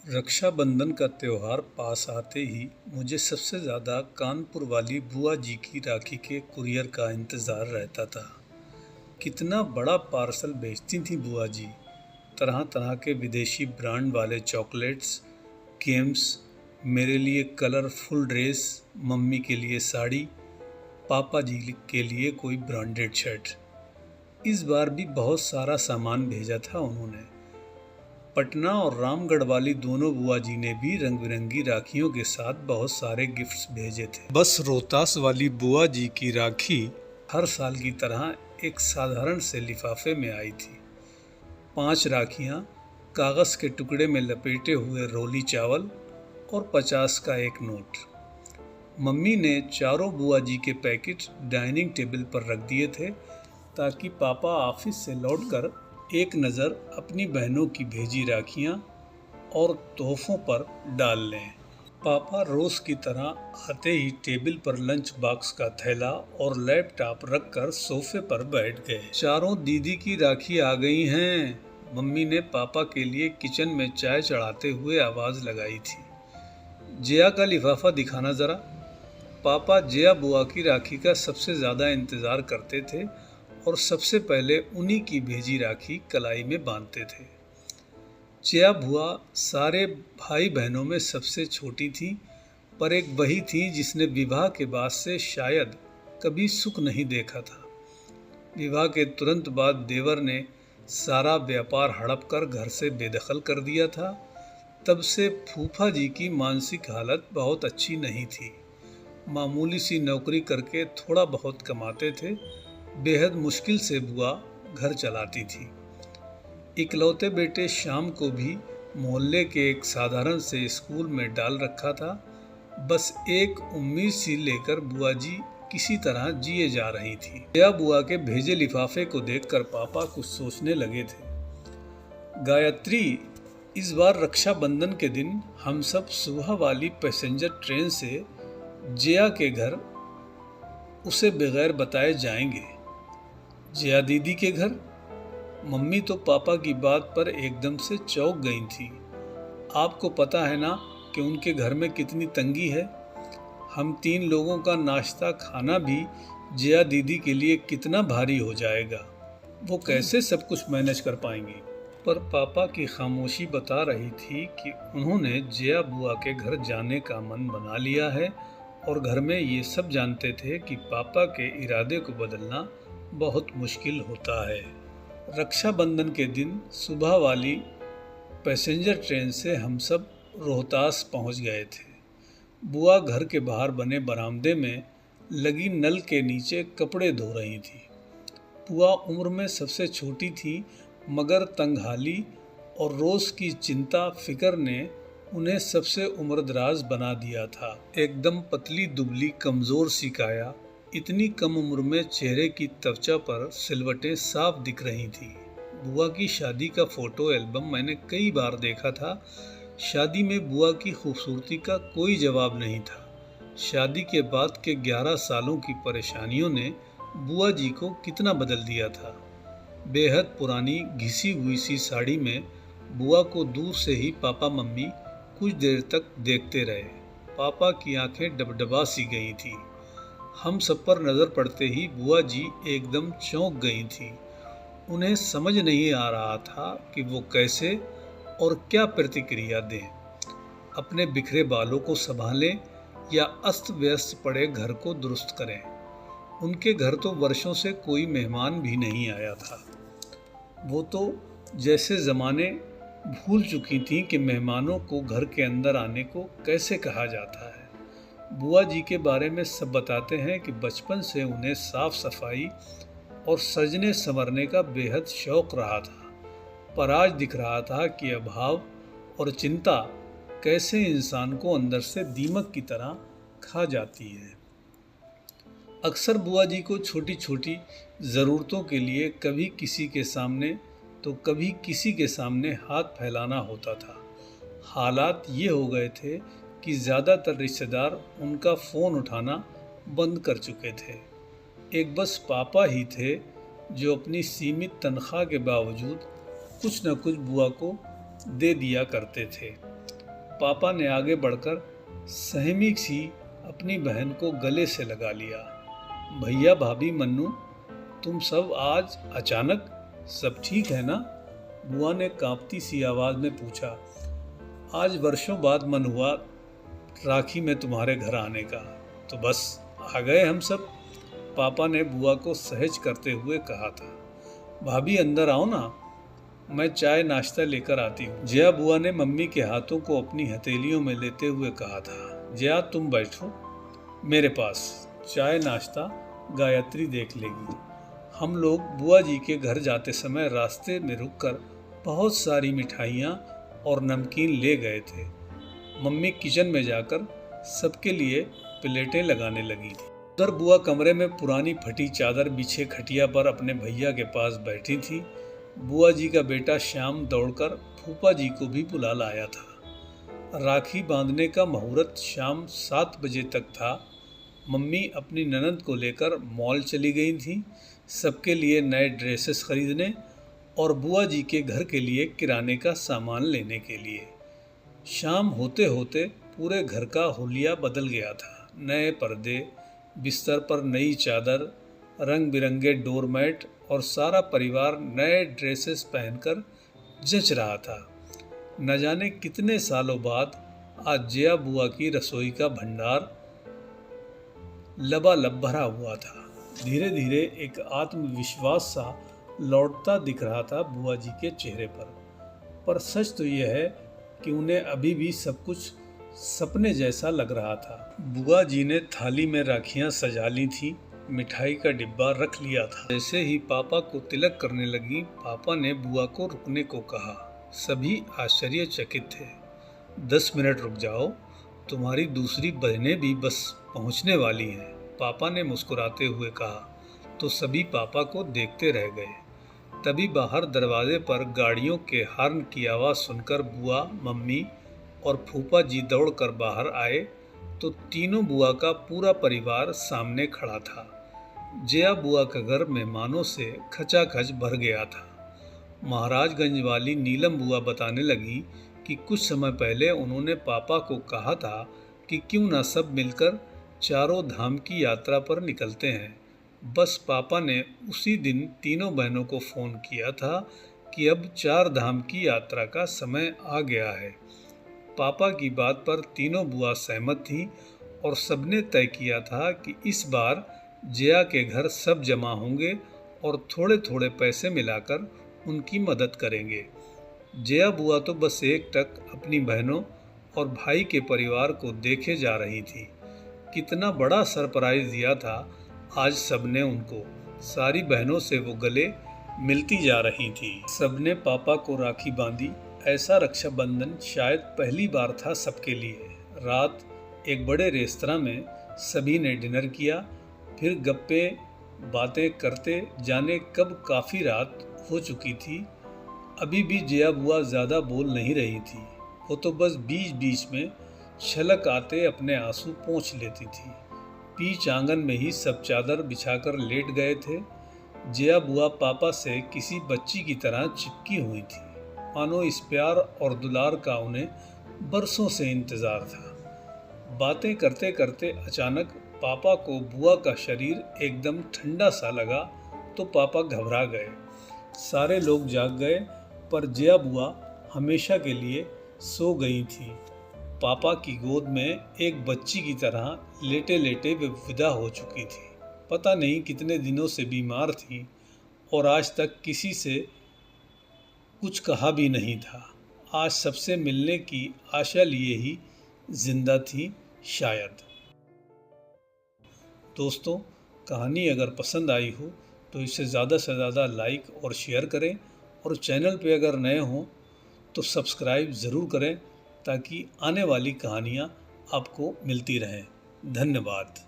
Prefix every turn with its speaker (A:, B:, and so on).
A: रक्षाबंधन का त्योहार पास आते ही मुझे सबसे ज़्यादा कानपुर वाली बुआ जी की राखी के कुरियर का इंतज़ार रहता था। कितना बड़ा पार्सल भेजती थी बुआ जी। तरह तरह के विदेशी ब्रांड वाले चॉकलेट्स, गेम्स, मेरे लिए कलरफुल ड्रेस, मम्मी के लिए साड़ी, पापा जी के लिए कोई ब्रांडेड शर्ट। इस बार भी बहुत सारा सामान भेजा था उन्होंने। पटना और रामगढ़ वाली दोनों बुआ जी ने भी रंग बिरंगी राखियों के साथ बहुत सारे गिफ्ट्स भेजे थे। बस रोहतास वाली बुआ जी की राखी हर साल की तरह एक साधारण से लिफाफे में आई थी। 5 राखियां, कागज़ के टुकड़े में लपेटे हुए रोली चावल और 50 का एक नोट। मम्मी ने चारों बुआ जी के पैकेट डाइनिंग टेबल पर रख दिए थे ताकि पापा ऑफिस से लौटकर एक नज़र अपनी बहनों की भेजी राखियां और तोहफों पर डाल लें। पापा रोज़ की तरह आते ही टेबल पर लंच बॉक्स का थैला और लैपटॉप रखकर सोफे पर बैठ गए। चारों दीदी की राखी आ गई हैं, मम्मी ने पापा के लिए किचन में चाय चढ़ाते हुए आवाज़ लगाई थी। जया का लिफाफा दिखाना ज़रा। पापा जया बुआ की राखी का सबसे ज़्यादा इंतज़ार करते थे और सबसे पहले उन्हीं की भेजी राखी कलाई में बांधते थे। जया बुआ सारे भाई बहनों में सबसे छोटी थी, पर एक वही थी जिसने विवाह के बाद से शायद कभी सुख नहीं देखा था। विवाह के तुरंत बाद देवर ने सारा व्यापार हड़प कर घर से बेदखल कर दिया था। तब से फूफा जी की मानसिक हालत बहुत अच्छी नहीं थी। मामूली सी नौकरी करके थोड़ा बहुत कमाते थे। बेहद मुश्किल से बुआ घर चलाती थी। इकलौते बेटे श्याम को भी मोहल्ले के एक साधारण से स्कूल में डाल रखा था। बस एक उम्मीद सी लेकर बुआ जी किसी तरह जिए जा रही थी। जया बुआ के भेजे लिफाफे को देखकर पापा कुछ सोचने लगे थे। गायत्री, इस बार रक्षाबंधन के दिन हम सब सुबह वाली पैसेंजर ट्रेन से जया के घर उसे बगैर बताए जाएंगे। जया दीदी के घर? मम्मी तो पापा की बात पर एकदम से चौंक गई थी। आपको पता है ना कि उनके घर में कितनी तंगी है। हम 3 लोगों का नाश्ता खाना भी जया दीदी के लिए कितना भारी हो जाएगा। वो कैसे सब कुछ मैनेज कर पाएंगी? पर पापा की खामोशी बता रही थी कि उन्होंने जया बुआ के घर जाने का मन बना लिया है और घर में ये सब जानते थे कि पापा के इरादे को बदलना बहुत मुश्किल होता है। रक्षाबंधन के दिन सुबह वाली पैसेंजर ट्रेन से हम सब रोहतास पहुंच गए थे। बुआ घर के बाहर बने बरामदे में लगी नल के नीचे कपड़े धो रही थी। बुआ उम्र में सबसे छोटी थी, मगर तंगहाली और रोज़ की चिंता फिक्र ने उन्हें सबसे उम्रदराज बना दिया था। एकदम पतली दुबली कमज़ोर सी काया, इतनी कम उम्र में चेहरे की त्वचा पर सिलवटें साफ दिख रही थी। बुआ की शादी का फ़ोटो एल्बम मैंने कई बार देखा था। शादी में बुआ की खूबसूरती का कोई जवाब नहीं था। शादी के बाद के 11 सालों की परेशानियों ने बुआ जी को कितना बदल दिया था। बेहद पुरानी घिसी हुई सी साड़ी में बुआ को दूर से ही पापा मम्मी कुछ देर तक देखते रहे। पापा की आंखें डबडबा सी गई थी। हम सब पर नज़र पड़ते ही बुआ जी एकदम चौंक गई थी। उन्हें समझ नहीं आ रहा था कि वो कैसे और क्या प्रतिक्रिया दें। अपने बिखरे बालों को संभालें या अस्त व्यस्त पड़े घर को दुरुस्त करें। उनके घर तो वर्षों से कोई मेहमान भी नहीं आया था। वो तो जैसे ज़माने भूल चुकी थीं कि मेहमानों को घर के अंदर आने को कैसे कहा जाता है। बुआ जी के बारे में सब बताते हैं कि बचपन से उन्हें साफ सफाई और सजने संवरने का बेहद शौक़ रहा था, पर आज दिख रहा था कि अभाव और चिंता कैसे इंसान को अंदर से दीमक की तरह खा जाती है। अक्सर बुआ जी को छोटी छोटी ज़रूरतों के लिए कभी किसी के सामने तो कभी किसी के सामने हाथ फैलाना होता था। हालात ये हो गए थे कि ज़्यादातर रिश्तेदार उनका फ़ोन उठाना बंद कर चुके थे। एक बस पापा ही थे जो अपनी सीमित तनख्वाह के बावजूद कुछ न कुछ बुआ को दे दिया करते थे। पापा ने आगे बढ़कर सहमी सी अपनी बहन को गले से लगा लिया। भैया भाभी मन्नू, तुम सब आज अचानक, सब ठीक है ना? बुआ ने कांपती सी आवाज़ में पूछा। आज वर्षों बाद मन हुआ राखी में तुम्हारे घर आने का, तो बस आ गए हम सब, पापा ने बुआ को सहज करते हुए कहा था। भाभी अंदर आओ ना, मैं चाय नाश्ता लेकर आती हूँ। जया बुआ ने मम्मी के हाथों को अपनी हथेलियों में लेते हुए कहा था। जया तुम बैठो मेरे पास, चाय नाश्ता गायत्री देख लेगी। हम लोग बुआ जी के घर जाते समय रास्ते में रुककर बहुत सारी मिठाइयाँ और नमकीन ले गए थे। मम्मी किचन में जाकर सबके लिए प्लेटें लगाने लगी थी। उधर बुआ कमरे में पुरानी फटी चादर बिछे खटिया पर अपने भैया के पास बैठी थी। बुआ जी का बेटा श्याम दौड़कर फूफा जी को भी बुला लाया था। राखी बांधने का मुहूर्त शाम 7 बजे तक था। मम्मी अपनी ननद को लेकर मॉल चली गई थी, सबके लिए नए ड्रेसेस खरीदने और बुआ जी के घर के लिए किराने का सामान लेने के लिए। शाम होते होते पूरे घर का हुलिया बदल गया था। नए पर्दे, बिस्तर पर नई चादर, रंग बिरंगे डोरमैट और सारा परिवार नए ड्रेसेस पहनकर जच रहा था। न जाने कितने सालों बाद आज जया बुआ की रसोई का भंडार लबालब भरा हुआ था। धीरे धीरे एक आत्मविश्वास सा लौटता दिख रहा था बुआ जी के चेहरे पर सच तो यह है कि उन्हें अभी भी सब कुछ सपने जैसा लग रहा था। बुआ जी ने थाली में राखियां सजा ली थी, मिठाई का डिब्बा रख लिया था। जैसे ही पापा को तिलक करने लगी, पापा ने बुआ को रुकने को कहा। सभी आश्चर्यचकित थे। 10 मिनट रुक जाओ, तुम्हारी दूसरी बहनें भी बस पहुंचने वाली हैं, पापा ने मुस्कुराते हुए कहा। तो सभी पापा को देखते रह गए। तभी बाहर दरवाजे पर गाड़ियों के हॉर्न की आवाज़ सुनकर बुआ, मम्मी और फूफा जी दौड़कर बाहर आए तो तीनों बुआ का पूरा परिवार सामने खड़ा था। जया बुआ का घर मेहमानों से खचाखच भर गया था। महाराजगंज वाली नीलम बुआ बताने लगी कि कुछ समय पहले उन्होंने पापा को कहा था कि क्यों ना सब मिलकर चारों धाम की यात्रा पर निकलते हैं। बस पापा ने उसी दिन तीनों बहनों को फ़ोन किया था कि अब 4 धाम की यात्रा का समय आ गया है। पापा की बात पर तीनों बुआ सहमत थीं और सबने तय किया था कि इस बार जया के घर सब जमा होंगे और थोड़े थोड़े पैसे मिलाकर उनकी मदद करेंगे। जया बुआ तो बस एकटक अपनी बहनों और भाई के परिवार को देखे जा रही थी। कितना बड़ा सरप्राइज़ दिया था आज सबने उनको। सारी बहनों से वो गले मिलती जा रही थी। सबने पापा को राखी बांधी। ऐसा रक्षाबंधन शायद पहली बार था सबके लिए। रात एक बड़े रेस्तरां में सभी ने डिनर किया, फिर गप्पे बातें करते जाने कब काफ़ी रात हो चुकी थी। अभी भी जया बुआ ज़्यादा बोल नहीं रही थी। वो तो बस बीच बीच में छलक आते अपने आंसू पोंछ लेती थी। बीच आंगन में ही सब चादर बिछाकर लेट गए थे। जया बुआ पापा से किसी बच्ची की तरह चिपकी हुई थी, मानो इस प्यार और दुलार का उन्हें बरसों से इंतज़ार था। बातें करते करते अचानक पापा को बुआ का शरीर एकदम ठंडा सा लगा तो पापा घबरा गए। सारे लोग जाग गए पर जया बुआ हमेशा के लिए सो गई थी। पापा की गोद में एक बच्ची की तरह लेटे लेटे वे विदा हो चुकी थी। पता नहीं कितने दिनों से बीमार थी और आज तक किसी से कुछ कहा भी नहीं था। आज सबसे मिलने की आशा लिए ही जिंदा थी शायद। दोस्तों, कहानी अगर पसंद आई हो तो इसे ज़्यादा से ज़्यादा लाइक और शेयर करें और चैनल पे अगर नए हों तो सब्सक्राइब ज़रूर करें ताकि आने वाली कहानियाँ आपको मिलती रहें। धन्यवाद।